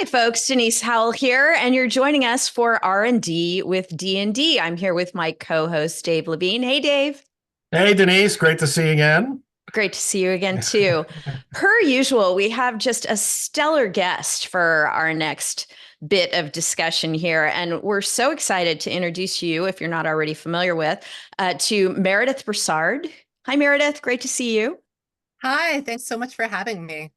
Folks, Denise Howell here, and you're joining us for R&D with D&D. I'm here with my co-host, Dave Levine. Hey, Dave. Hey, Denise, great to see you again. Great to see you again, too. Per usual, we have just a stellar guest for our next bit of discussion here, and we're so excited to introduce you, if you're not already familiar with, to Meredith Broussard. Hi, Meredith. Great to see you. Hi, thanks so much for having me.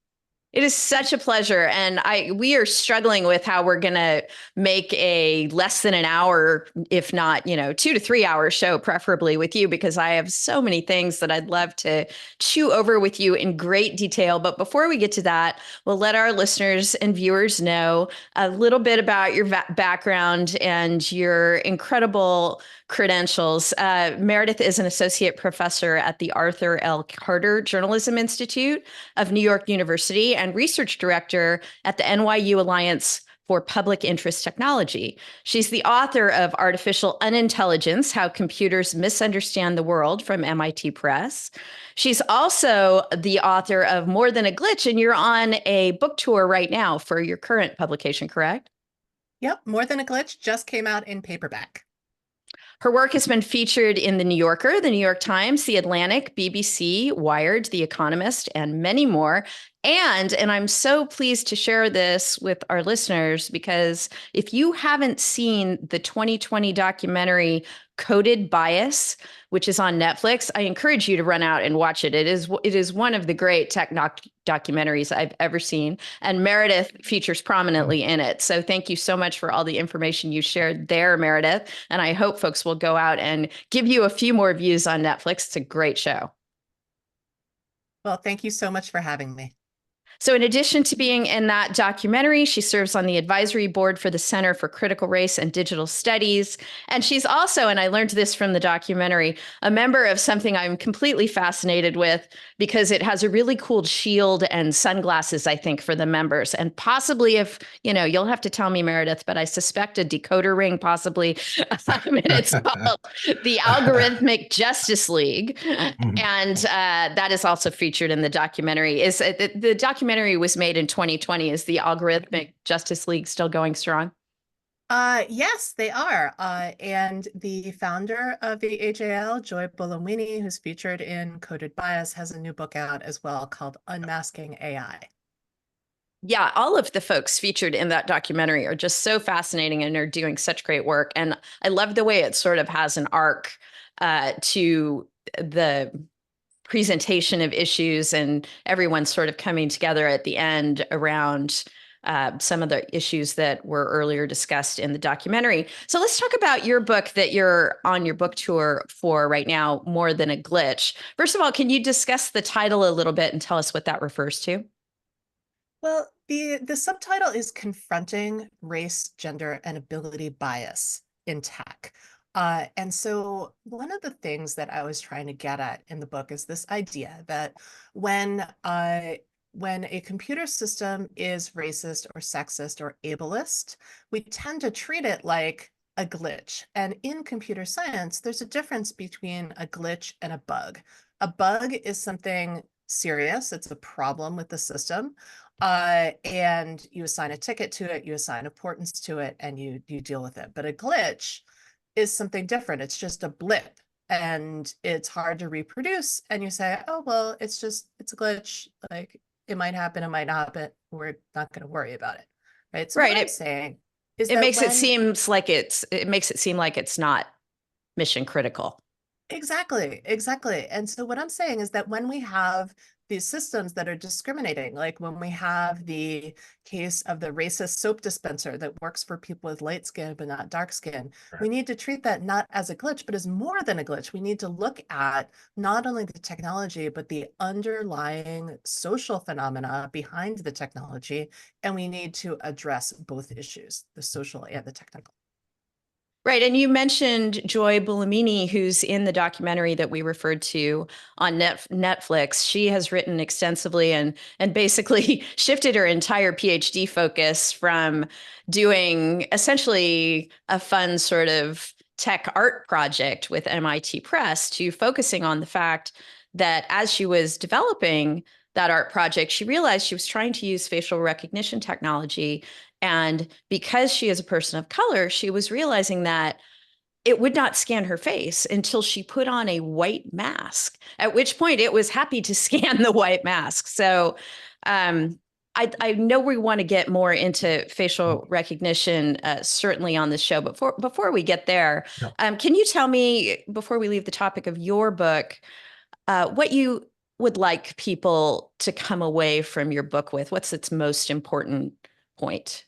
It is such a pleasure. And we are struggling with how we're going to make a less than an hour, if not, 2 to 3 hour show, preferably with you, because I have so many things that I'd love to chew over with you in great detail. But before we get to that, we'll let our listeners and viewers know a little bit about your background and your incredible credentials. Meredith is an associate professor at the Arthur L. Carter Journalism Institute of New York University and research director at the NYU Alliance for Public Interest Technology. She's the author of Artificial Unintelligence: How Computers Misunderstand the World from MIT Press. She's also the author of More Than a Glitch, and you're on a book tour right now for your current publication, correct? Yep, More Than a Glitch just came out in paperback. Her work has been featured in The New Yorker, The New York Times, The Atlantic, BBC, Wired, The Economist, and many more. And I'm so pleased to share this with our listeners because if you haven't seen the 2020 documentary Coded Bias, which is on Netflix, I encourage you to run out and watch it. It is one of the great tech documentaries I've ever seen, and Meredith features prominently in it. So thank you so much for all the information you shared there, Meredith. And I hope folks will go out and give you a few more views on Netflix. It's a great show. Well, thank you so much for having me. So in addition to being in that documentary, she serves on the advisory board for the Center for Critical Race and Digital Studies. And she's also, and I learned this from the documentary, a member of something I'm completely fascinated with because it has a really cool shield and sunglasses, I think, for the members. And possibly if, you'll have to tell me, Meredith, but I suspect a decoder ring possibly. And it's called the Algorithmic Justice League. And that is also featured in the documentary. The documentary was made in 2020. Is the Algorithmic Justice League still going strong? Yes, they are. And the founder of the AJL, Joy Buolamwini, who's featured in Coded Bias, has a new book out as well called Unmasking AI. Yeah, all of the folks featured in that documentary are just so fascinating and are doing such great work. And I love the way it sort of has an arc to the presentation of issues and everyone sort of coming together at the end around some of the issues that were earlier discussed in the documentary. So let's talk about your book that you're on your book tour for right now, More Than a Glitch. First of all, can you discuss the title a little bit and tell us what that refers to? Well, the subtitle is Confronting Race, Gender, and Ability Bias in Tech. And so one of the things that I was trying to get at in the book is this idea that when a computer system is racist or sexist or ableist, we tend to treat it like a glitch. And in computer science, there's a difference between a glitch and a bug. A bug is something serious. It's a problem with the system. And you assign a ticket to it, you assign importance to it, and you deal with it. But a glitch is something different. It's just a blip and it's hard to reproduce. And you say, oh, well, it's a glitch. Like it might happen, it might not happen. We're not going to worry about it. Right. So right. what I'm saying is it makes it seem like it's not mission critical. Exactly. And so what I'm saying is that when we have these systems that are discriminating, like when we have the case of the racist soap dispenser that works for people with light skin but not dark skin, right, we need to treat that not as a glitch, but as more than a glitch. We need to look at not only the technology, but the underlying social phenomena behind the technology. And we need to address both issues, the social and the technical. Right. And you mentioned Joy Buolamwini, who's in the documentary that we referred to on Netflix. She has written extensively and basically shifted her entire PhD focus from doing essentially a fun sort of tech art project with MIT Press to focusing on the fact that as she was developing that art project, she realized she was trying to use facial recognition technology And because she is a person of color, she was realizing that it would not scan her face until she put on a white mask, at which point it was happy to scan the white mask. So I know we want to get more into facial recognition, certainly on this show. But before we get there, No. can you tell me, before we leave the topic of your book, what you would like people to come away from your book with? What's its most important point?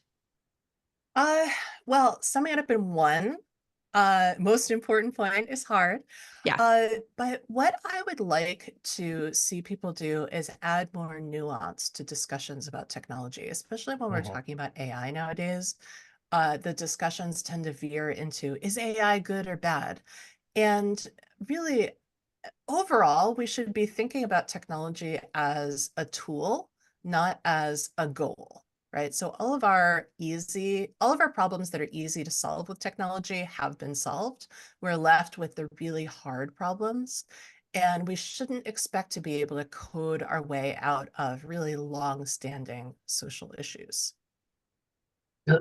Well, summing it up in one, most important point is hard. Yeah. But what I would like to see people do is add more nuance to discussions about technology, especially when we're talking about AI nowadays. The discussions tend to veer into, is AI good or bad? And really, overall, we should be thinking about technology as a tool, not as a goal, right? So all of our problems that are easy to solve with technology have been solved. We're left with the really hard problems. And we shouldn't expect to be able to code our way out of really long-standing social issues.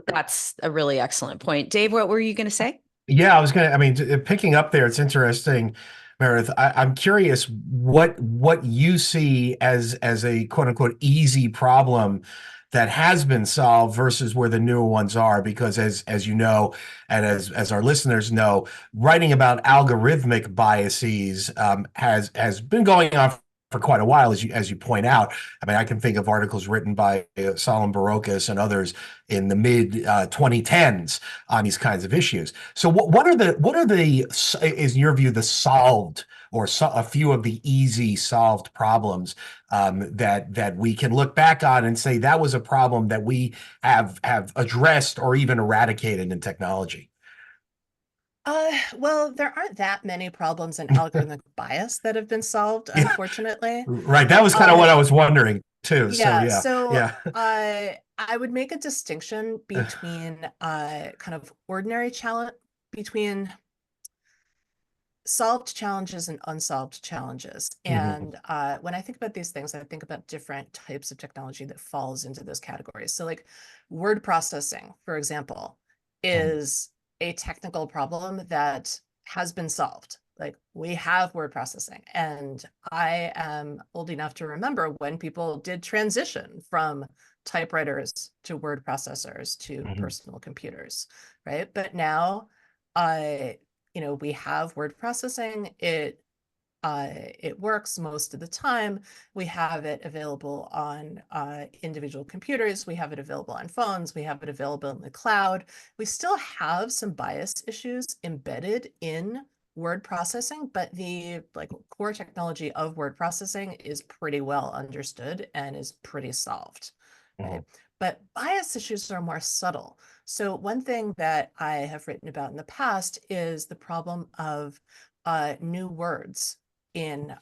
That's a really excellent point. Dave, what were you going to say? Yeah, I mean, picking up there, it's interesting, Meredith. I'm curious what you see as a quote unquote easy problem that has been solved versus where the newer ones are. Because as you know, and as our listeners know, writing about algorithmic biases has been going on for quite a while, as you point out. I mean, I can think of articles written by Solomon Barocas and others in the mid 2010s on these kinds of issues. So what are the is in your view the solved or a few of the easy solved problems that we can look back on and say that was a problem that we have addressed or even eradicated in technology? Well, there aren't that many problems in algorithmic bias that have been solved, Yeah, unfortunately. right. That was kind of Uh, what I was wondering too. So yeah, yeah, so yeah. I would make a distinction between kind of ordinary challenge, between solved challenges and unsolved challenges. Mhm. And when I think about these things, I think about different types of technology that falls into those categories. So like word processing, for example, Mhm. is a technical problem that has been solved. Like we have word processing. And I am old enough to remember when people did transition from typewriters to word processors to Mhm. personal computers, right? But now, uh, we have word processing. It works most of the time. We have it available on individual computers. We have it available on phones. We have it available in the cloud. We still have some bias issues embedded in word processing, but the core technology of word processing is pretty well understood and is pretty solved, right? Mhm. But bias issues are more subtle. So one thing that I have written about in the past is the problem of new words in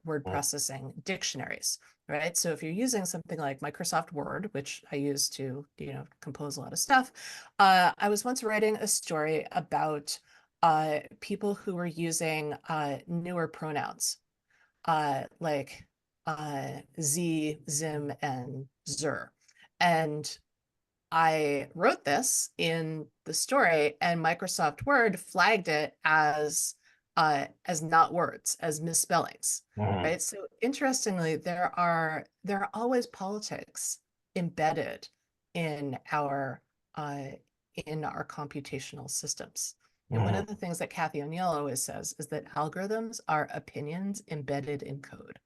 word processing dictionaries, right? So if you're using something like Microsoft Word, which I use to, compose a lot of stuff, I was once writing a story about people who were using newer pronouns, like Z, Zim, and Zer. And I wrote this in the story, and Microsoft Word flagged it as not words, as misspellings, Mhm. right? So interestingly, there are always politics embedded in our uh, computational systems. And one Mhm. of the things that Cathy O'Neill always says is that algorithms are opinions embedded in code.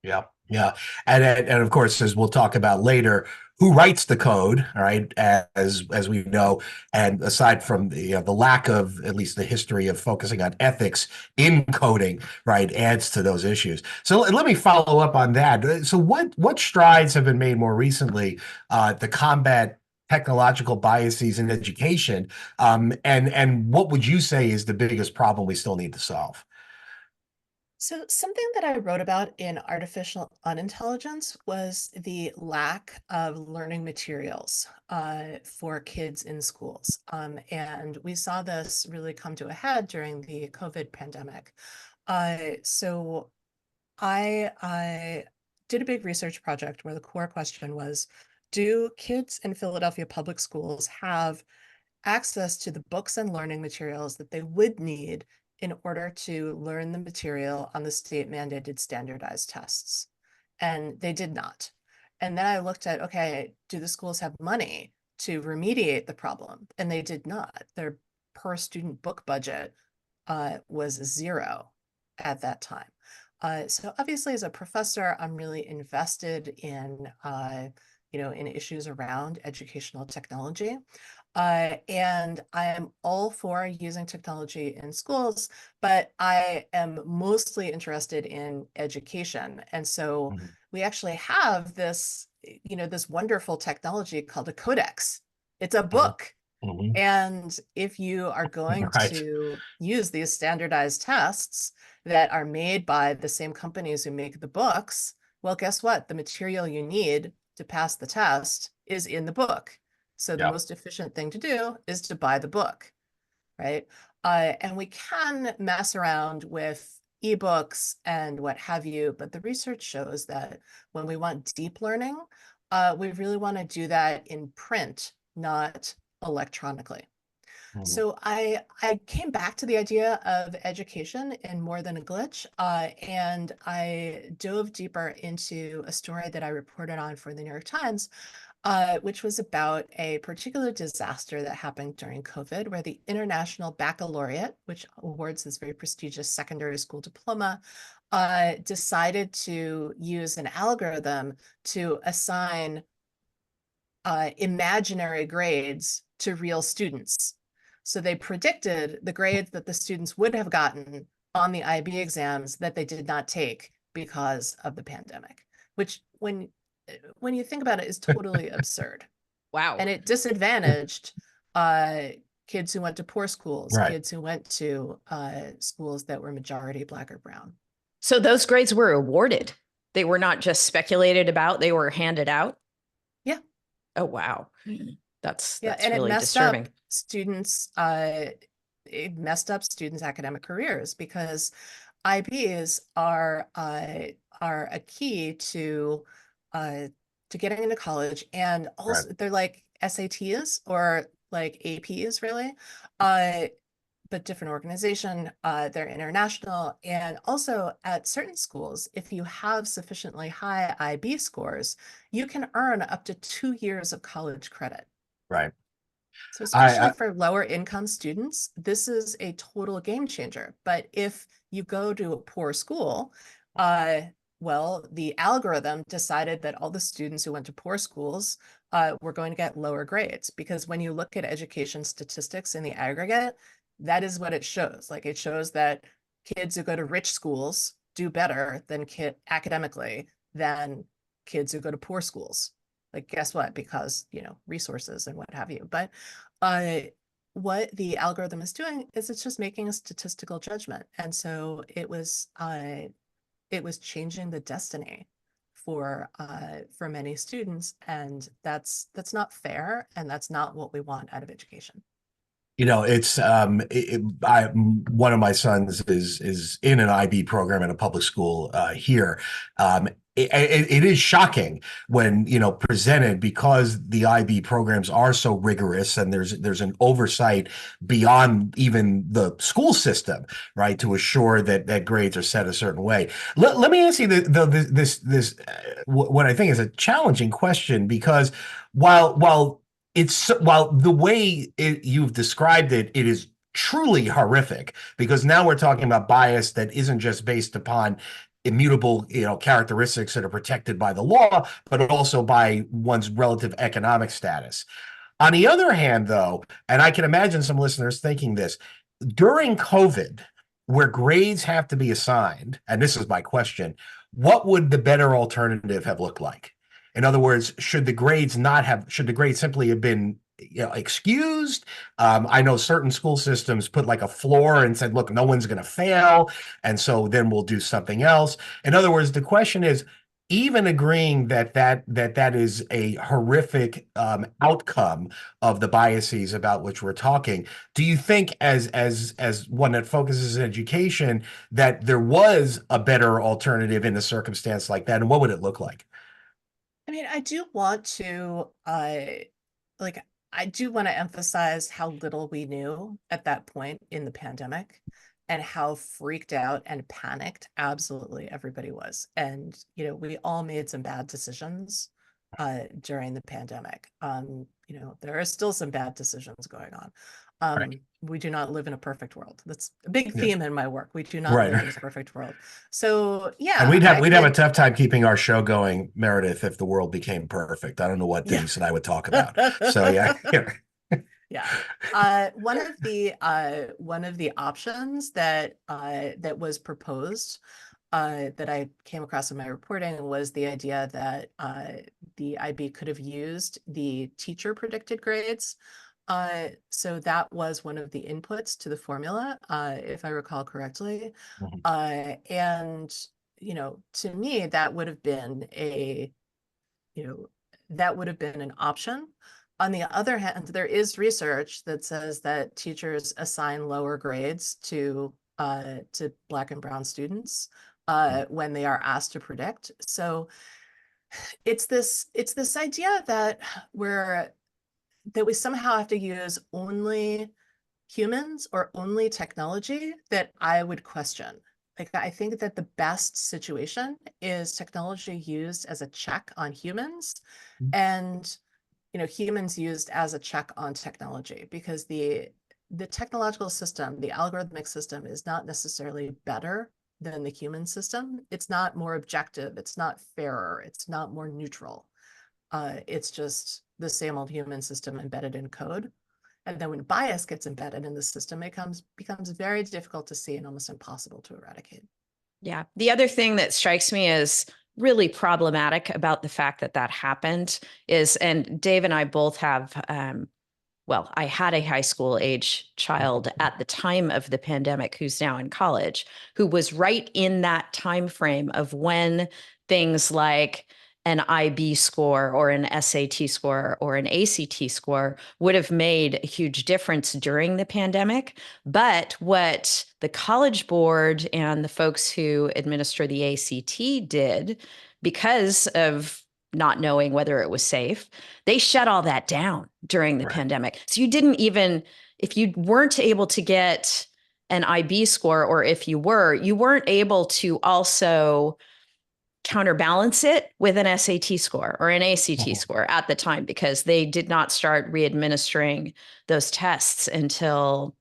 Yeah, yeah, and of course, as we'll talk about later, who writes the code, all right? As we know, and aside from the lack of at least the history of focusing on ethics in coding, right, adds to those issues. So let me follow up on that. So what strides have been made more recently to combat technological biases in education, and what would you say is the biggest problem we still need to solve? So something that I wrote about in artificial unintelligence was the lack of learning materials for kids in schools. And we saw this really come to a head during the COVID pandemic. So I did a big research project where the core question was, Do kids in Philadelphia public schools have access to the books and learning materials that they would need in order to learn the material on the state mandated standardized tests? And they did not. And then I looked at, okay, do the schools have money to remediate the problem? And they did not. Their per student book budget was zero at that time. So obviously, as a professor, I'm really invested in in issues around educational technology. And I am all for using technology in schools, but I am mostly interested in education. And so Mhm. we actually have this wonderful technology called a codex. It's a Mhm. book. Mhm. And if you are going Right. to use these standardized tests that are made by the same companies who make the books, well, guess what? The material you need to pass the test is in the book. So the Yeah. most efficient thing to do is to buy the book, right? And we can mess around with ebooks and what have you, but the research shows that when we want deep learning, we really want to do that in print, not electronically. Mhm. So I came back to the idea of education in More Than a Glitch, and I dove deeper into a story that I reported on for the New York Times, which was about a particular disaster that happened during COVID, where the International Baccalaureate, which awards this very prestigious secondary school diploma, decided to use an algorithm to assign imaginary grades to real students. So they predicted the grades that the students would have gotten on the IB exams that they did not take because of the pandemic, which when you think about it is totally absurd. Wow. And it disadvantaged uh, kids who went to poor schools, Right. kids who went to schools that were majority Black or brown. So those grades were awarded. They were not just speculated about, they were handed out. Yeah. Oh, wow. Yeah, That's and really disturbing. it messed up students' academic careers because IBs are a key uh, to getting into college, and Right. also they're like SATs or like APs really, uh, but different organization. They're international, and also at certain schools, if you have sufficiently high IB scores, you can earn up to 2 years of college credit. Right. So I especially for lower income students, this is a total game changer. But if you go to a poor school, uh, well, the algorithm decided that all the students who went to poor schools were going to get lower grades, because when you look at education statistics in the aggregate, that is what it shows. Like it shows that kids who go to rich schools do better than academically than kids who go to poor schools. Like guess what? Because resources and what have you. But uh, what the algorithm is doing is it's just making a statistical judgment. And so it was changing the destiny for many students. And that's not fair. And that's not what we want out of education. It's one of my sons is in an IB program in a public school here. It is shocking when presented, because the IB programs are so rigorous, and there's an oversight beyond even the school system, right, to assure that grades are set a certain way. Let me ask you what I think is a challenging question, because while the way you've described it, it is truly horrific, because now we're talking about bias that isn't just based upon immutable, characteristics that are protected by the law, but also by one's relative economic status. On the other hand, though, and I can imagine some listeners thinking this, during COVID, where grades have to be assigned, and this is my question, what would the better alternative have looked like? In other words, should the grades simply have been excused? I know certain school systems put like a floor and said, look, no one's going to fail, and so then we'll do something else. In other words, the question is, even agreeing that is a horrific outcome of the biases about which we're talking, do you think, as one that focuses in education, that there was a better alternative in a circumstance like that, and what would it look like? I mean, I do want to, like, I do want to emphasize how little we knew at that point in the pandemic and how freaked out and panicked absolutely everybody was. And, we all made some bad decisions during the pandemic. There are still some bad decisions going on. Right. We do not live in a perfect world. That's a big Yeah. theme in my work. We do not live Right. in a perfect world. So And yeah, we'd have a tough time keeping our show going, Meredith, if the world became perfect. I don't know what yeah. Denise and I would talk about. So yeah. Yeah. Yeah. One of the options that that was proposed that I came across in my reporting was the idea that the IB could have used the teacher predicted grades. So that was one of the inputs to the formula, if I recall correctly. Mhm. And to me, that would have been an option. On the other hand, there is research that says that teachers assign lower grades to Black and Brown students when they are asked to predict. So it's this idea that we somehow have to use only humans or only technology that I would question. Like, I think that the best situation is technology used as a check on humans, and humans used as a check on technology, because the technological system, the algorithmic system, is not necessarily better than the human system. It's not more objective, it's not fairer, it's not more neutral. It's just the same old human system embedded in code. And then when bias gets embedded in the system, it becomes very difficult to see and almost impossible to eradicate. Yeah. The other thing that strikes me as really problematic about the fact that that happened is, and Dave and I both have, well, I had a high school age child at the time of the pandemic who's now in college, who was right in that time frame of when things like an IB score or an SAT score or an ACT score would have made a huge difference during the pandemic. But what the College Board and the folks who administer the ACT did, because of not knowing whether it was safe, they shut all that down during the Right. pandemic. So you didn't even, if you weren't able to get an IB score, or if you weren't able to also counterbalance it with an SAT score or an ACT score at the time, because they did not start re-administering those tests until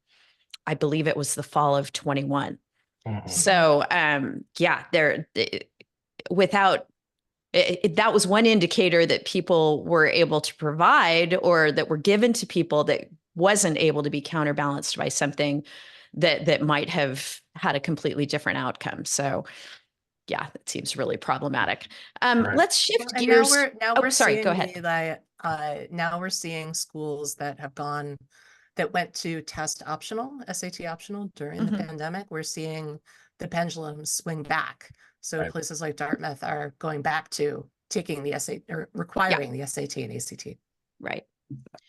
I believe it was the fall of 21. Mhm. So yeah, without that was one indicator that people were able to provide, or that were given to people, that wasn't able to be counterbalanced by something that might have had a completely different outcome. So yeah, that seems really problematic. Right. Let's shift And gears. now Oh, we're sorry, go seeing ahead. now we're seeing schools that went to test optional, SAT optional during the Mhm. pandemic. We're seeing the pendulum swing back. So Right. places like Dartmouth are going back to taking the SAT, or requiring the SAT and ACT. Right.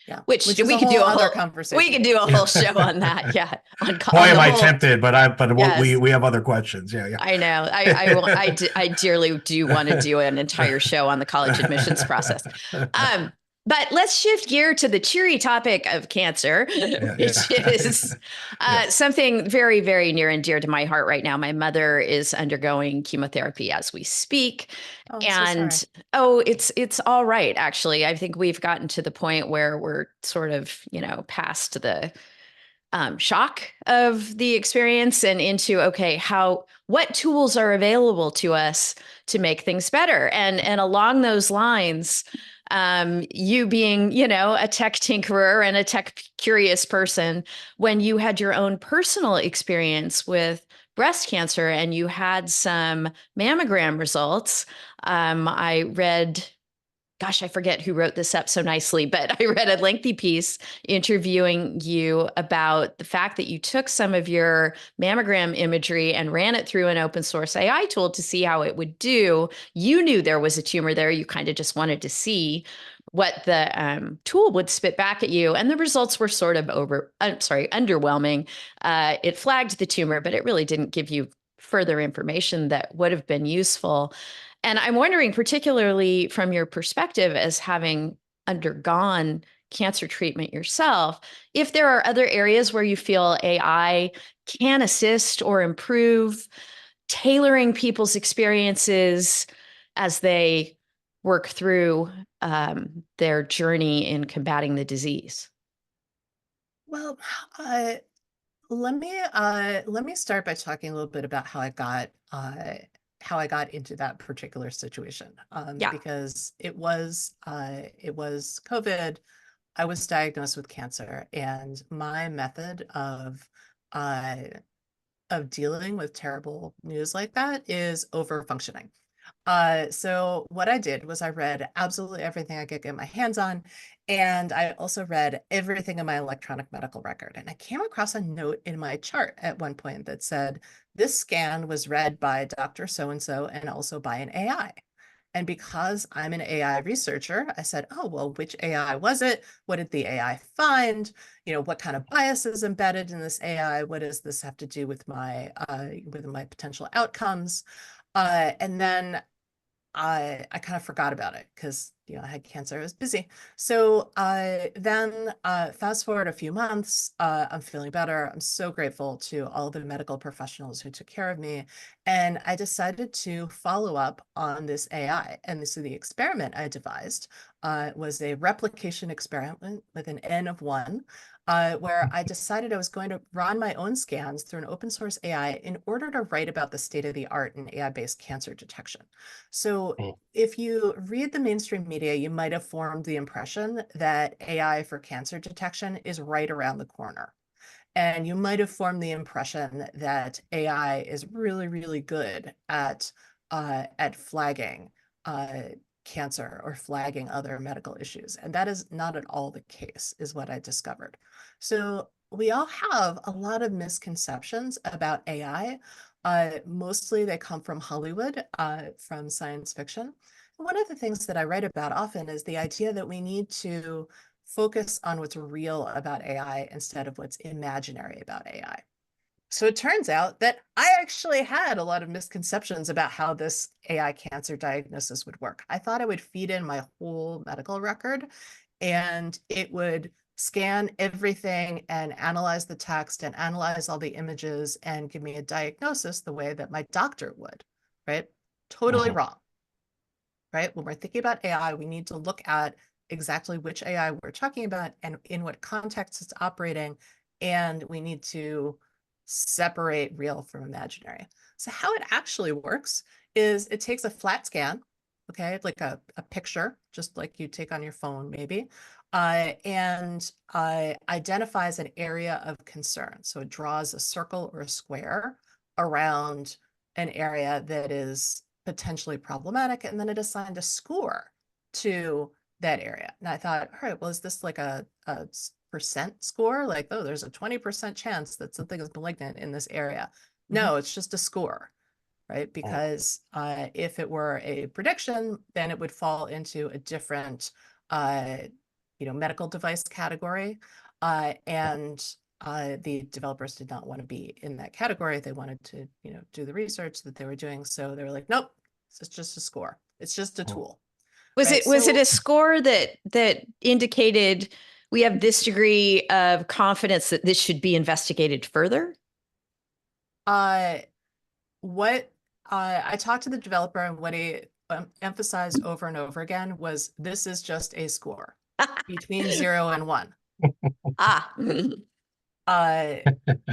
Yeah, Which is we a could whole do a other whole conversation. show on that. Yeah. Boy, On am the I whole. tempted, but Yes. we have other questions. Yeah, yeah. I know. I dearly do want to do an entire show on the college admissions process. But let's shift gear to the cheery topic of cancer, Yeah, which yeah. is Yeah. something very, very near and dear to my heart right now. My mother is undergoing chemotherapy as we speak. Oh, I'm so And sorry. it's all right, actually. I think we've gotten to the point where we're sort of, past the shock of the experience and into, okay, what tools are available to us to make things better? And along those lines, you being, a tech tinkerer and a tech curious person, when you had your own personal experience with breast cancer and you had some mammogram results, I read, gosh, I forget who wrote this up so nicely, but I read a lengthy piece interviewing you about the fact that you took some of your mammogram imagery and ran it through an open source AI tool to see how it would do. You knew there was a tumor there. You kind of just wanted to see what the tool would spit back at you. And the results were sort of underwhelming. It flagged the tumor, but it really didn't give you further information that would have been useful. And I'm wondering, particularly from your perspective as having undergone cancer treatment yourself, if there are other areas where you feel AI can assist or improve tailoring people's experiences as they work through their journey in combating the disease. Well, let me start by talking a little bit about how I got into that particular situation. Yeah. Because it was COVID. I was diagnosed with cancer, and my method uh, of dealing with terrible news like that is over functioning. So what I did was I read absolutely everything I could get my hands on, and I also read everything in my electronic medical record. And I came across a note in my chart at one point that said, this scan was read by Dr. So-and-so and also by an AI. And because I'm an AI researcher, I said, oh, well, which AI was it? What did the AI find? You know, what kind of bias is embedded in this AI? What does this have to do with my potential outcomes? And then I kind of forgot about it because, you know, I had cancer, I was busy. So then fast forward a few months, I'm feeling better. I'm so grateful to all the medical professionals who took care of me. And I decided to follow up on this AI. And this is the experiment I devised, was a replication experiment with an N of 1. Where I decided I was going to run my own scans through an open source AI in order to write about the state of the art in AI-based cancer detection. So if you read the mainstream media, you might have formed the impression that AI for cancer detection is right around the corner. And you might have formed the impression that AI is really, really good at flagging cancer or flagging other medical issues. And that is not at all the case, is what I discovered. So we all have a lot of misconceptions about AI. Mostly they come from Hollywood, from science fiction. One of the things that I write about often is the idea that we need to focus on what's real about AI instead of what's imaginary about AI. So it turns out that I actually had a lot of misconceptions about how this AI cancer diagnosis would work. I thought I would feed in my whole medical record and it would scan everything and analyze the text and analyze all the images and give me a diagnosis the way that my doctor would, right? Totally wrong, right? When we're thinking about AI, we need to look at exactly which AI we're talking about and in what context it's operating, and we need to separate real from imaginary. So how it actually works is it takes a flat scan, okay, like a picture, just like you take on your phone maybe, and identifies an area of concern. So it draws a circle or a square around an area that is potentially problematic, and then it assigned a score to that area. And I thought, all right, well, is this like a percent score? Like, oh, there's a 20% chance that something is malignant in this area. No, it's just a score, right? Because if it were a prediction, then it would fall into a different, medical device category. And the developers did not want to be in that category. They wanted to, do the research that they were doing. So they were like, nope, it's just a score. It's just a tool. Was Right? it a score that indicated we have this degree of confidence that this should be investigated further? What I talked to the developer, and what he emphasized over and over again was, this is just a score between 0 and 1.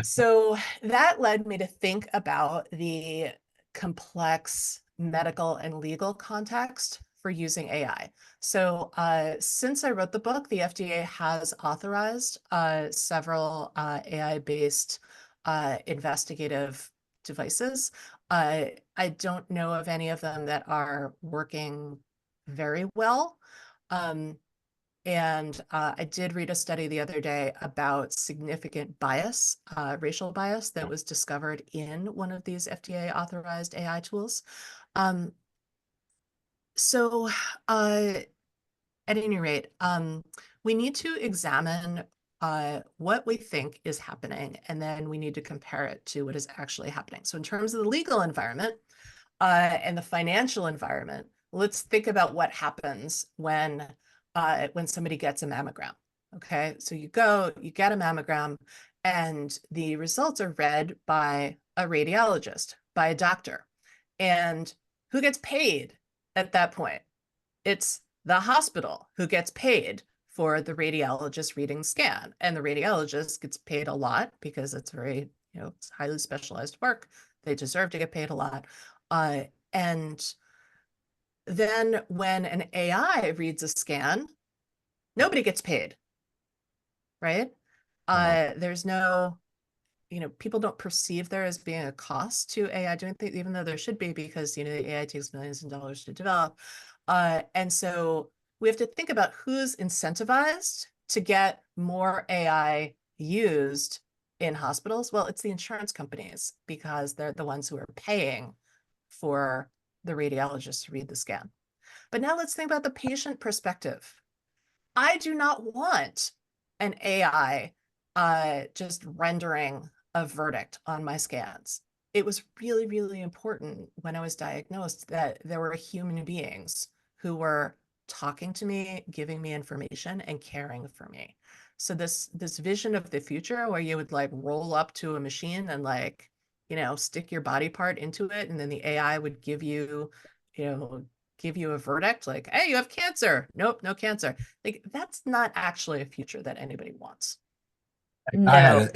So that led me to think about the complex medical and legal context for using AI. So since I wrote the book, the FDA has authorized several AI-based investigative devices. I don't know of any of them that are working very well. And I did read a study the other day about significant bias, racial bias, that was discovered in one of these FDA authorized AI tools. So at any rate, we need to examine what we think is happening, and then we need to compare it to what is actually happening. So in terms of the legal environment, and the financial environment, let's think about what happens when somebody gets a mammogram. Okay, so you get a mammogram, and the results are read by a radiologist, by a doctor. And who gets paid at that point? It's the hospital who gets paid for the radiologist reading scan. And the radiologist gets paid a lot because it's very, it's highly specialized work. They deserve to get paid a lot. And then when an AI reads a scan, nobody gets paid, right? There's no, people don't perceive there as being a cost to AI doing things, even though there should be, because, the AI takes millions of dollars to develop. And so we have to think about who's incentivized to get more AI used in hospitals. Well, it's the insurance companies, because they're the ones who are paying for the radiologist to read the scan. But now let's think about the patient perspective. I do not want an AI just rendering a verdict on my scans. It was really, really important when I was diagnosed that there were human beings who were talking to me, giving me information, and caring for me. So this vision of the future where you would like roll up to a machine and like, stick your body part into it, and then the AI would give you a verdict like, hey, you have cancer. Nope, no cancer. Like, that's not actually a future that anybody wants. I had No.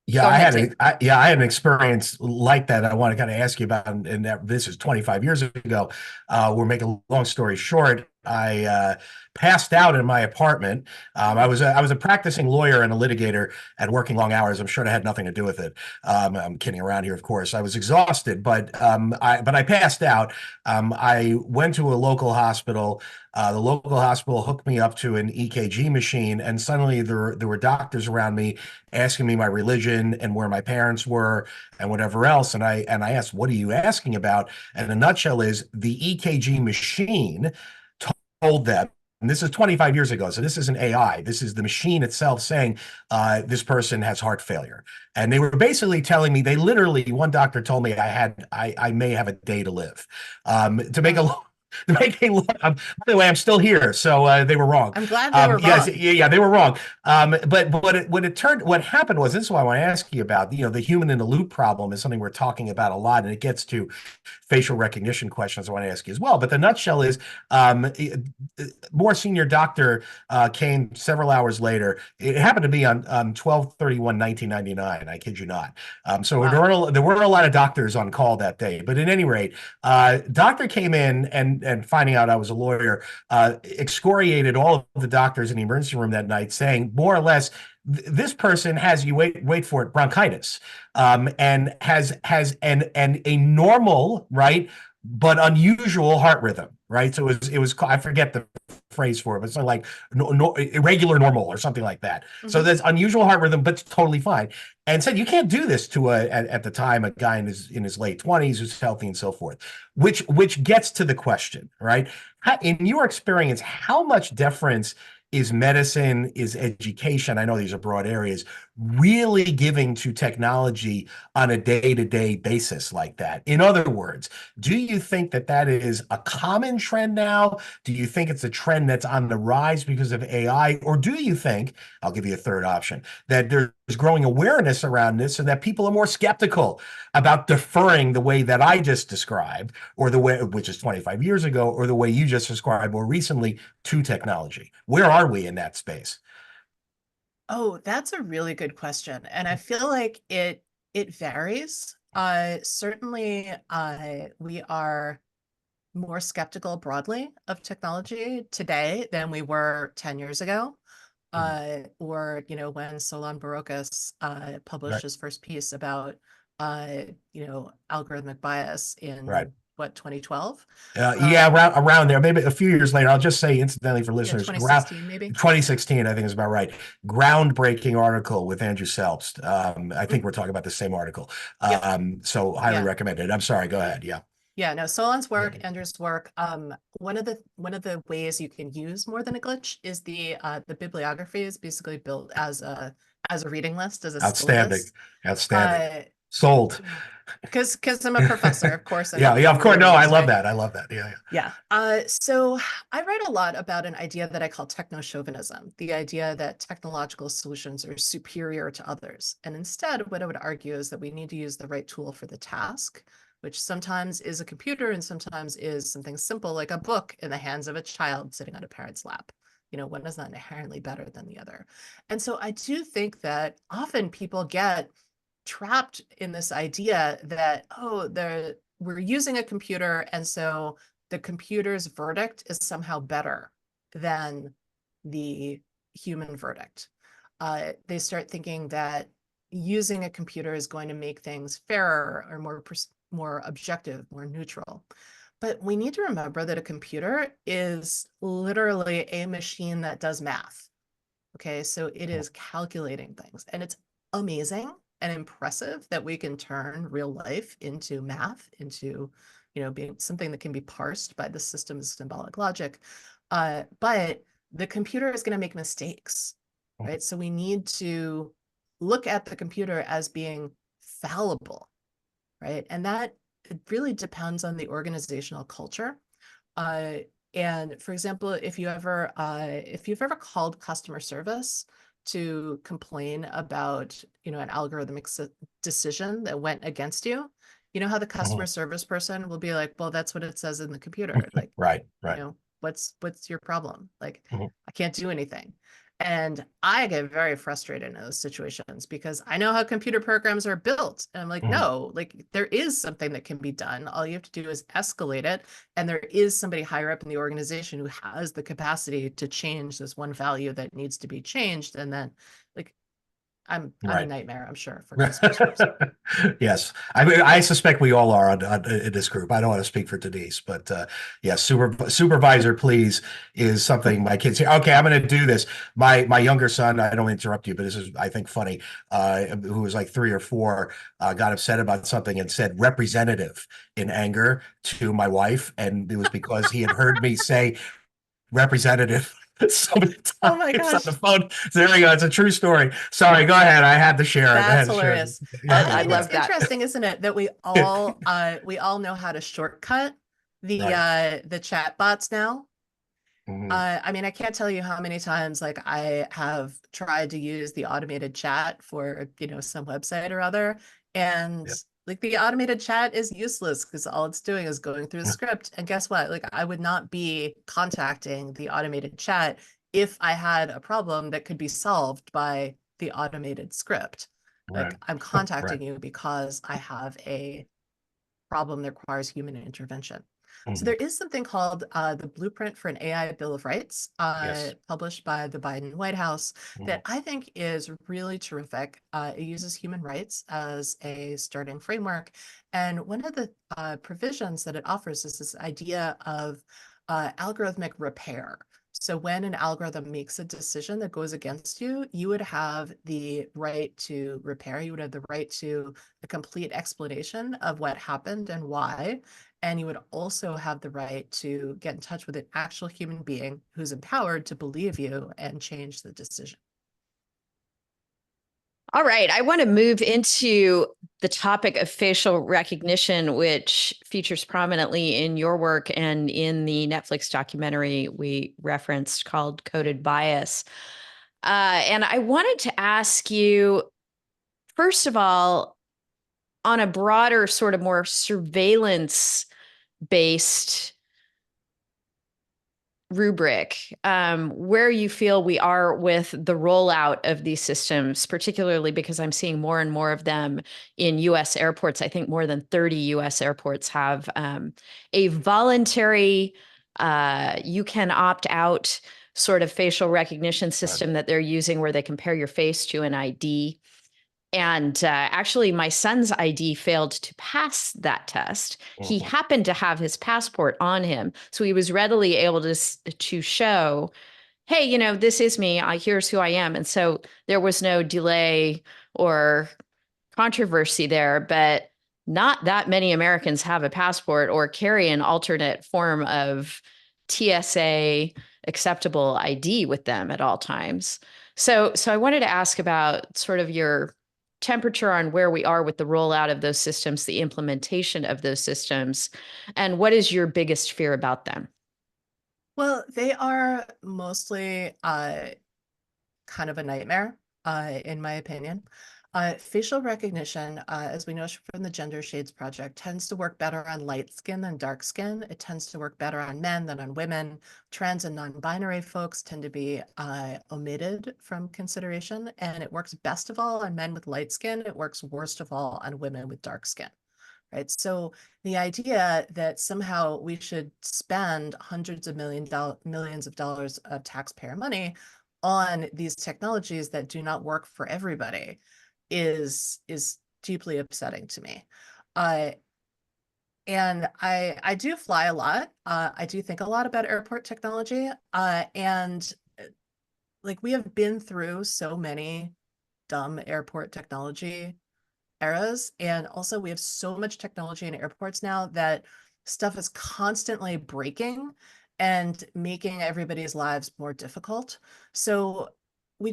yeah, Go I ahead, had Jake. I had an experience like that. I want to kind of ask you about, and that this is 25 years ago. We're making a long story short. I passed out in my apartment. I was a practicing lawyer and a litigator and working long hours. I'm sure it had nothing to do with it. I'm kidding around here, of course. I was exhausted, but I passed out. I went to a local hospital. The local hospital hooked me up to an EKG machine, and suddenly there were doctors around me asking me my religion and where my parents were and whatever else. And I asked, "What are you asking about?" And the nutshell is the EKG machine told them, and this is 25 years ago, so this isn't AI. This is the machine itself saying this person has heart failure. And they were basically telling me, they literally, one doctor told me I may have a day to live. To make a by the way, I'm still here, so they were wrong. I'm glad they were Yes, wrong. yeah, they were wrong. But what happened was, this is what I want to ask you about. The human in the loop problem is something we're talking about a lot, and it gets to facial recognition questions I want to ask you as well. But the nutshell is, more senior doctor came several hours later. It happened to be on 12/31/1999. I kid you not. So Wow. there weren't a lot of doctors on call that day. But at any rate, doctor came in, and finding out I was a lawyer, excoriated all of the doctors in the emergency room that night, saying more or less, this person has, you wait for it, bronchitis, and has an a normal, right, but unusual heart rhythm, right? So it was I forget the phrase for it, but something like irregular normal or something like that. So Mm-hmm. that's unusual heart rhythm, but totally fine. And said, you can't do this to at the time, a guy in his late 20s who's healthy and so forth. Which gets to the question, right? In your experience, how much deference is medicine, is education, I know these are broad areas, really giving to technology on a day-to-day basis like that? In other words, do you think that is a common trend now? Do you think it's a trend that's on the rise because of AI? Or do you think, I'll give you a third option, that there's growing awareness around this, and that people are more skeptical about deferring the way that I just described, or the way, which is 25 years ago, or the way you just described more recently, to technology? Where are we in that space? Oh, that's a really good question. And I feel like it varies. Certainly, we are more skeptical broadly of technology today than we were 10 years ago. Mhm. Or, when Solon Barocas published Right, his first piece about, algorithmic bias right. in what, 2012? Yeah, around there, maybe a few years later. I'll just say incidentally for Yeah, listeners, 2016 maybe. 2016, I think is about right. Groundbreaking article with Andrew Selbst. I think Mhm. we're talking about the same article. Yep. So highly Yeah. recommended. I'm sorry, go ahead. Yeah. Yeah, no, Solon's Yeah. work, Andrew's work, one of the ways you can use more than a glitch is the bibliography is basically built as a reading list, as a skill Outstanding. list. Outstanding. Sold. Because I'm a professor, of course. Yeah, I'm of course. familiar No, with I this, love right? that. I love that. Yeah, Yeah. So I write a lot about an idea that I call techno-chauvinism, the idea that technological solutions are superior to others. And instead, what I would argue is that we need to use the right tool for the task, which sometimes is a computer and sometimes is something simple like a book in the hands of a child sitting on a parent's lap. One is not inherently better than the other. And so I do think that often people get trapped in this idea that, oh, we're using a computer, and so the computer's verdict is somehow better than the human verdict. They start thinking that using a computer is going to make things fairer or more objective, more neutral. But we need to remember that a computer is literally a machine that does math. Okay, so it is calculating things, and it's amazing and impressive that we can turn real life into math, into being something that can be parsed by the system's symbolic logic. But the computer is going to make mistakes, right? So we need to look at the computer as being fallible, right? And that it really depends on the organizational culture. Uh, and for example, if you've ever called customer service to complain about, an algorithmic decision that went against you, you know how the customer service person will be like, well, that's what it says in the computer. Like, right. what's your problem? Like, Mhm. I can't do anything. And I get very frustrated in those situations because I know how computer programs are built. And I'm like, Mhm. no, like there is something that can be done. All you have to do is escalate it. And there is somebody higher up in the organization who has the capacity to change this one value that needs to be changed. And then like I'm a Right. nightmare, I'm sure, for customer service. Yes, I mean, I suspect we all are in this group. I don't want to speak for Denise, but yeah, supervisor, please, is something my kids say. Okay, I'm going to do this. My younger son, I don't interrupt you, but this is, I think, funny. Who was like 3 or 4, got upset about something and said representative in anger to my wife, and it was because he had heard me say representative so many Oh my times on the gosh, phone. So there we go. It's a true story. Sorry, go ahead. I had to share it. I that's had to share it. hilarious. Yeah, Well, I I mean, it's love that. interesting, isn't it, that we yeah. all know how to shortcut Right. the chat bots now. Mhm. I mean, I can't tell you how many times like I have tried to use the automated chat for, some website or other. And Yeah. like the automated chat is useless because all it's doing is going through the script. And guess what? Like I would not be contacting the automated chat if I had a problem that could be solved by the automated script. Right. Like I'm Right. contacting you because I have a problem that requires human intervention. So Mhm. there is something called the Blueprint for an AI Bill of Rights, Yes. published by the Biden White House, Mhm. that I think is really terrific. It uses human rights as a starting framework. And one of the provisions that it offers is this idea of algorithmic repair. So when an algorithm makes a decision that goes against you, you would have the right to repair. You would have the right to a complete explanation of what happened and why. And you would also have the right to get in touch with an actual human being who's empowered to believe you and change the decision. All right. I want to move into the topic of facial recognition, which features prominently in your work and in the Netflix documentary we referenced called Coded Bias. And I wanted to ask you, first of all, on a broader, sort of more surveillance based rubric, where you feel we are with the rollout of these systems, particularly because I'm seeing more and more of them in US airports. I think more than 30 US airports have a voluntary, you can opt out sort of facial recognition Right. system that they're using where they compare your face to an ID. And actually, my son's ID failed to pass that test. He Mhm. happened to have his passport on him, so he was readily able to show, "Hey, this is me. Here's who I am." And so there was no delay or controversy there. But not that many Americans have a passport or carry an alternate form of TSA acceptable ID with them at all times. So I wanted to ask about sort of your temperature on where we are with the rollout of those systems, the implementation of those systems, and what is your biggest fear about them? Well, they are mostly kind of a nightmare, in my opinion. Facial recognition, as we know from the Gender Shades Project, tends to work better on light skin than dark skin. It tends to work better on men than on women. Trans and non-binary folks tend to be omitted from consideration, and it works best of all on men with light skin. It works worst of all on women with dark skin. Right. So the idea that somehow we should spend hundreds of millions of dollars of taxpayer money on these technologies that do not work for everybody is deeply upsetting to me. And I do fly a lot. I do think a lot about airport technology. And like we have been through so many dumb airport technology eras. And also we have so much technology in airports now that stuff is constantly breaking and making everybody's lives more difficult. So we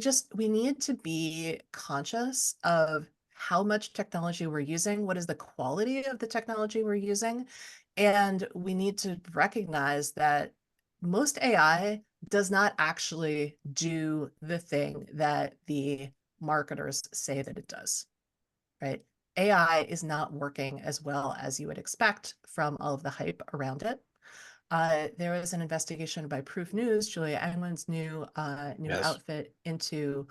need to be conscious of how much technology we're using, what is the quality of the technology we're using, and we need to recognize that most AI does not actually do the thing that the marketers say that it does, right? AI is not working as well as you would expect from all of the hype around it. There was an investigation by Proof News, Julia Angwin's new Yes. outfit into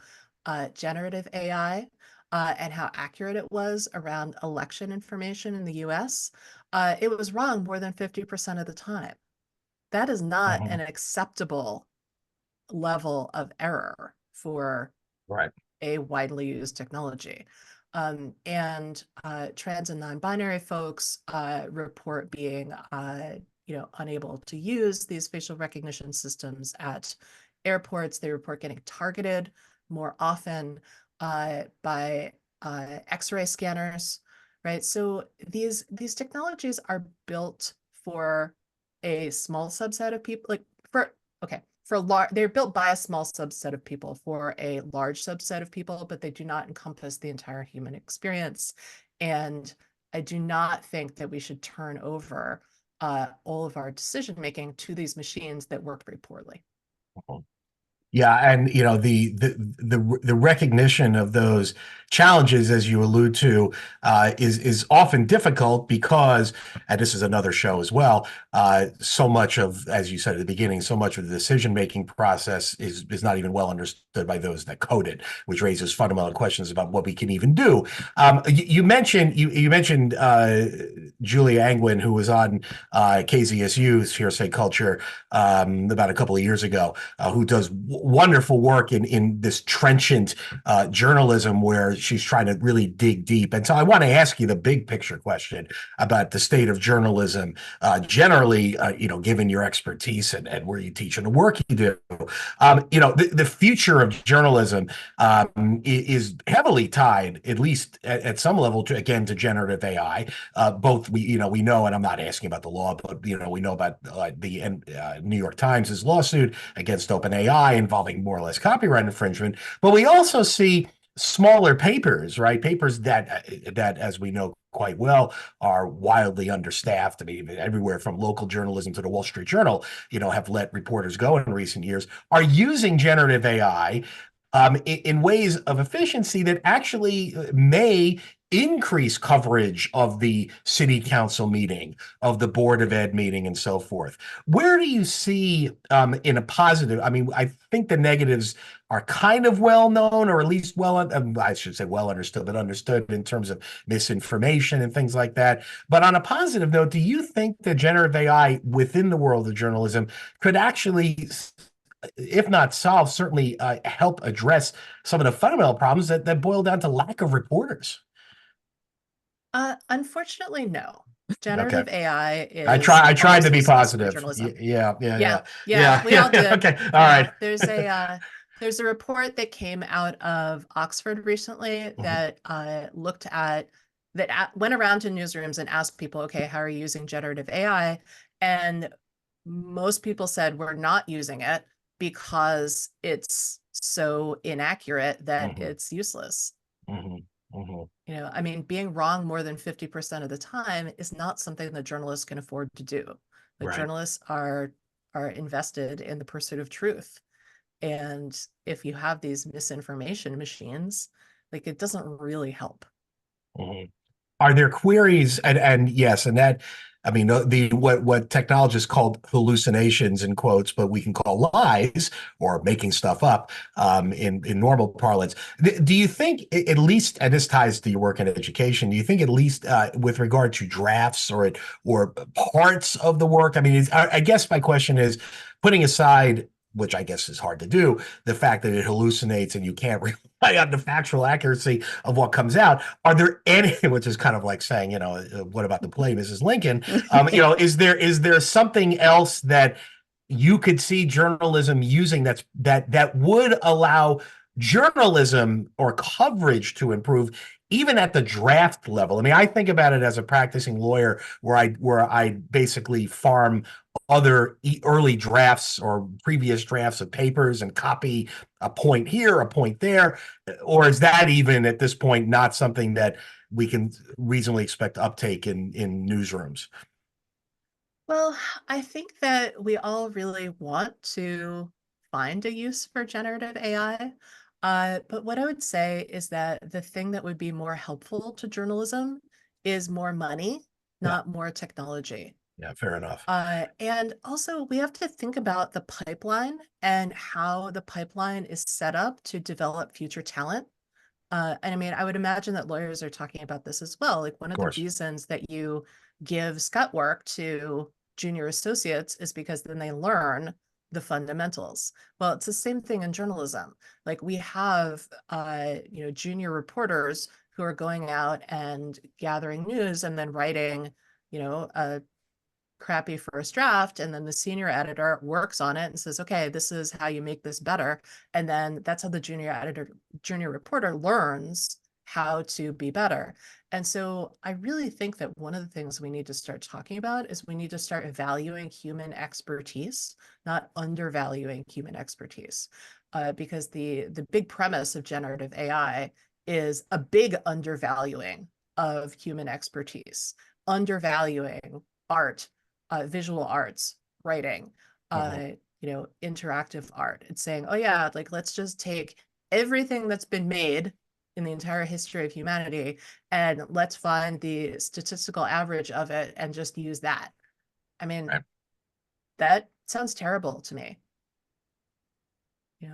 generative AI and how accurate it was around election information in the US. It was wrong more than 50% of the time. That is not an acceptable level of error for Right. a widely used technology. And trans and non-binary folks report being unable to use these facial recognition systems at airports. They report getting targeted more often by X-ray scanners, right? So these technologies are built for a small subset of people, they're built by a small subset of people for a large subset of people, but they do not encompass the entire human experience. And I do not think that we should turn over all of our decision making to these machines that work very poorly. Yeah, and the recognition of those challenges, as you allude to, is often difficult because, and this is another show as well. So much of, as you said at the beginning, so much of the decision-making process is not even well understood by those that code it, which raises fundamental questions about what we can even do. You mentioned Julia Angwin, who was on KZSU's Hearsay Culture about a couple of years ago, who does wonderful work in this trenchant journalism where she's trying to really dig deep. And so I want to ask you the big picture question about the state of journalism generally, given your expertise and where you teach and the work you do. The future of journalism is heavily tied, at least at some level, to generative AI. Both we know, and I'm not asking about the law, but we know about the New York Times' lawsuit against OpenAI involving more or less copyright infringement. But we also see smaller papers, right? Papers that, as we know quite well, are wildly understaffed. I mean, everywhere from local journalism to the Wall Street Journal, have let reporters go in recent years, are using generative AI in ways of efficiency that actually may increase coverage of the city council meeting, of the board of ed meeting, and so forth. Where do you see in a positive? I mean, I think the negatives are kind of well known, or at least I should say well understood, but understood in terms of misinformation and things like that. But on a positive note, do you think that generative AI within the world of journalism could actually, if not solve, certainly help address some of the fundamental problems that boil down to lack of reporters? Unfortunately, no. Okay. Generative AI is I tried to be almost useless for positive. journalism. Yeah. We all did. Okay. All right. There's a report that came out of Oxford recently that went around to newsrooms and asked people, okay, how are you using generative AI? And most people said we're not using it because it's so inaccurate that it's useless. Mhm. I mean, being wrong more than 50% of the time is not something that journalists can afford to do. Like Right. journalists are invested in the pursuit of truth. And if you have these misinformation machines, like it doesn't really help. Mhm. Are there queries and yes, and that I mean the what technologists call hallucinations in quotes, but we can call lies or making stuff up in normal parlance. Do you think at least, and this ties to your work in education, do you think at least with regard to drafts or parts of the work? I mean, I guess my question is, putting aside, which I guess is hard to do, the fact that it hallucinates and you can't rely on the factual accuracy of what comes out. Are there any, which is kind of like saying, what about the play, Mrs. Lincoln? Is there something else that you could see journalism using that would allow journalism or coverage to improve even at the draft level? I mean, I think about it as a practicing lawyer where I basically farm other early drafts or previous drafts of papers and copy a point here, a point there. Or is that even at this point not something that we can reasonably expect uptake in newsrooms? Well, I think that we all really want to find a use for generative AI. But what I would say is that the thing that would be more helpful to journalism is more money, Yeah, not more technology. yeah, fair enough. And also, we have to think about the pipeline and how the pipeline is set up to develop future talent. And I mean, I would imagine that lawyers are talking about this as well. Like one Of of the course. reasons that you give scut work to junior associates is because then they learn the fundamentals. Well, it's the same thing in journalism. Like we have, junior reporters who are going out and gathering news and then writing, a crappy first draft, and then the senior editor works on it and says, okay, this is how you make this better. And then that's how the junior reporter learns how to be better. And so I really think that one of the things we need to start talking about is we need to start valuing human expertise, not undervaluing human expertise. Because the big premise of generative AI is a big undervaluing of human expertise, undervaluing art, visual arts, writing, Mhm. interactive art. It's saying, oh yeah, like let's just take everything that's been made in the entire history of humanity and let's find the statistical average of it and just use that. I mean, Right. that sounds terrible to me.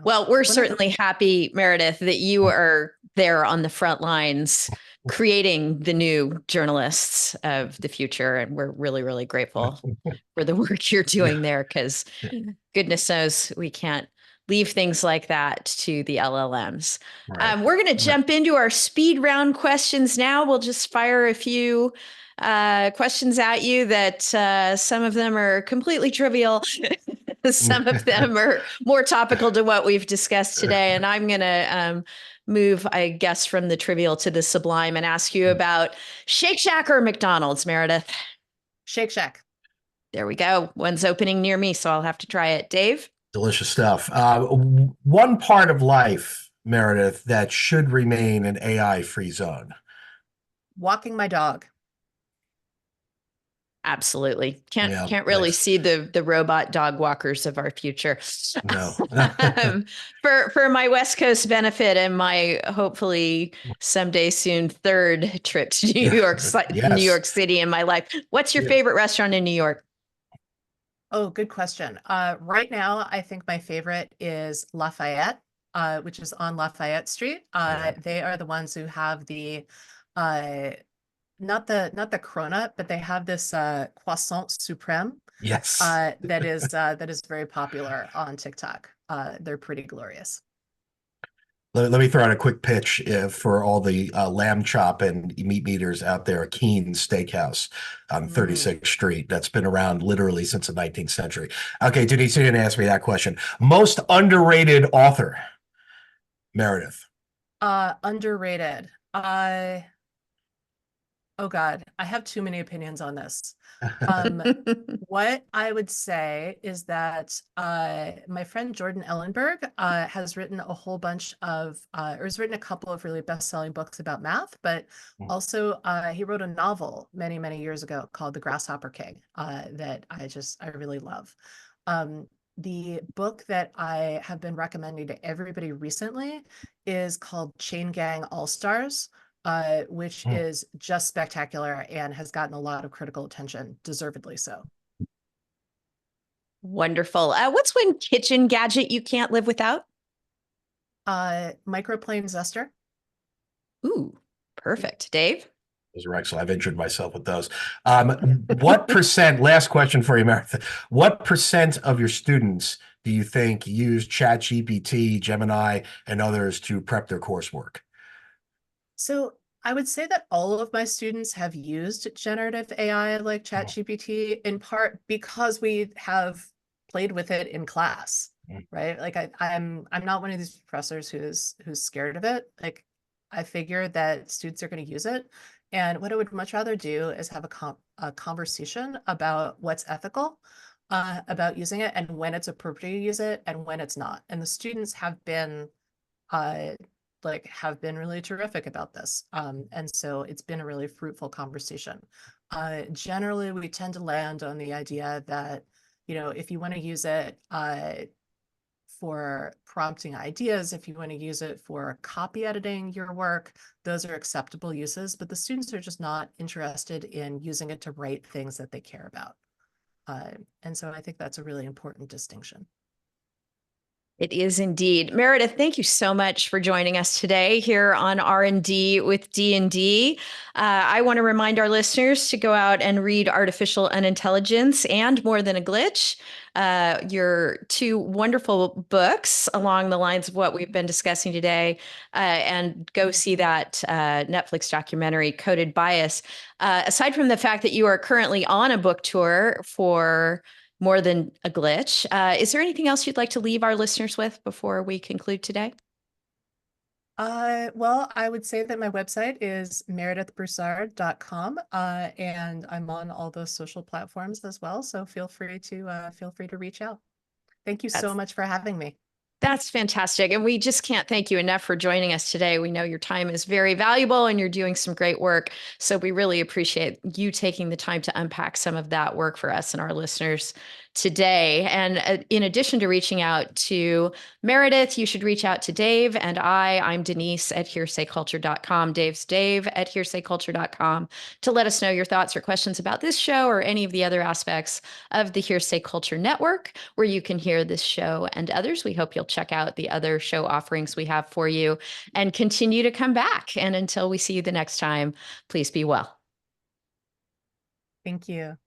Well, we're One of the certainly happy, Meredith, that you are there on the front lines creating the new journalists of the future. And we're really, really grateful for the work you're Yeah. doing there because goodness knows we can't leave things like that to the LLMs. Right. We're going to Right. jump into our speed round questions now. We'll just fire a few questions at you that some of them are completely trivial. Some of them are more topical to what we've discussed today. And I'm going to move, I guess, from the trivial to the sublime and ask you about Shake Shack or McDonald's, Meredith. Shake Shack. There we go. One's opening near me, so I'll have to try it. Dave? Delicious stuff. One part of life, Meredith, that should remain an AI-free zone. Walking my dog. Absolutely. Yeah, Can't really nice. see the robot dog walkers of our future. No. um, for my West Coast benefit and my hopefully someday soon third trip to Yeah. New Yes. York City in my life. What's your Yeah. favorite restaurant in New York? Oh, good question. Right now, I think my favorite is Lafayette, which is on Lafayette Street. Yeah. They are the ones who have uh, not the cronut, but they have this croissant supreme Yes. that is very popular on TikTok. They're pretty glorious. Let me throw out a quick pitch for all the lamb chop and meat eaters out there. Keen's Steakhouse on Mm. 36th Street. That's been around literally since the 19th century. Okay, Denise, you didn't ask me that question. Most underrated author, Meredith. Underrated. Oh God, I have too many opinions on this. Um, what I would say is that my friend Jordan Ellenberg has written a whole bunch of, or has written a couple of really best-selling books about math, but also he wrote a novel many, many years ago called The Grasshopper King that I really love. The book that I have been recommending to everybody recently is called Chain Gang All-Stars, which is just spectacular and has gotten a lot of critical attention, deservedly so. Wonderful. What's one kitchen gadget you can't live without? Microplane zester. Ooh, perfect. Dave? Those are excellent. I've injured myself with those. What percent, last question for you, Meredith, what percent of your students do you think use ChatGPT, Gemini, and others to prep their coursework? So I would say that all of my students have used generative AI like ChatGPT, in part because we have played with it in class, right? Like I'm not one of these professors who's scared of it. Like I figure that students are going to use it. And what I would much rather do is have a conversation about what's ethical about using it and when it's appropriate to use it and when it's not. And the students have been uh, really terrific about this. And so it's been a really fruitful conversation. Generally, we tend to land on the idea that, you know, if you want to use it for prompting ideas, if you want to use it for copy editing your work, those are acceptable uses, but the students are just not interested in using it to write things that they care about. And so I think that's a really important distinction. It is indeed. Meredith, thank you so much for joining us today here on R&D with D&D. I want to remind our listeners to go out and read Artificial Unintelligence and More Than a Glitch, your two wonderful books along the lines of what we've been discussing today, and go see that Netflix documentary, Coded Bias. Aside from the fact that you are currently on a book tour for More Than a Glitch, is there anything else you'd like to leave our listeners with before we conclude today? Well, I would say that my website is meredithbroussard.com, and I'm on all those social platforms as well. So feel free to reach out. Thank you so much for having me. That's fantastic. And we just can't thank you enough for joining us today. We know your time is very valuable and you're doing some great work. So we really appreciate you taking the time to unpack some of that work for us and our listeners today. And in addition to reaching out to Meredith, you should reach out to Dave and I'm Denise at hearsayculture.com. Dave's Dave at hearsayculture.com to let us know your thoughts or questions about this show or any of the other aspects of the Hearsay Culture Network, where you can hear this show and others. We hope you'll check out the other show offerings we have for you and continue to come back. And until we see you the next time, please be well. Thank you.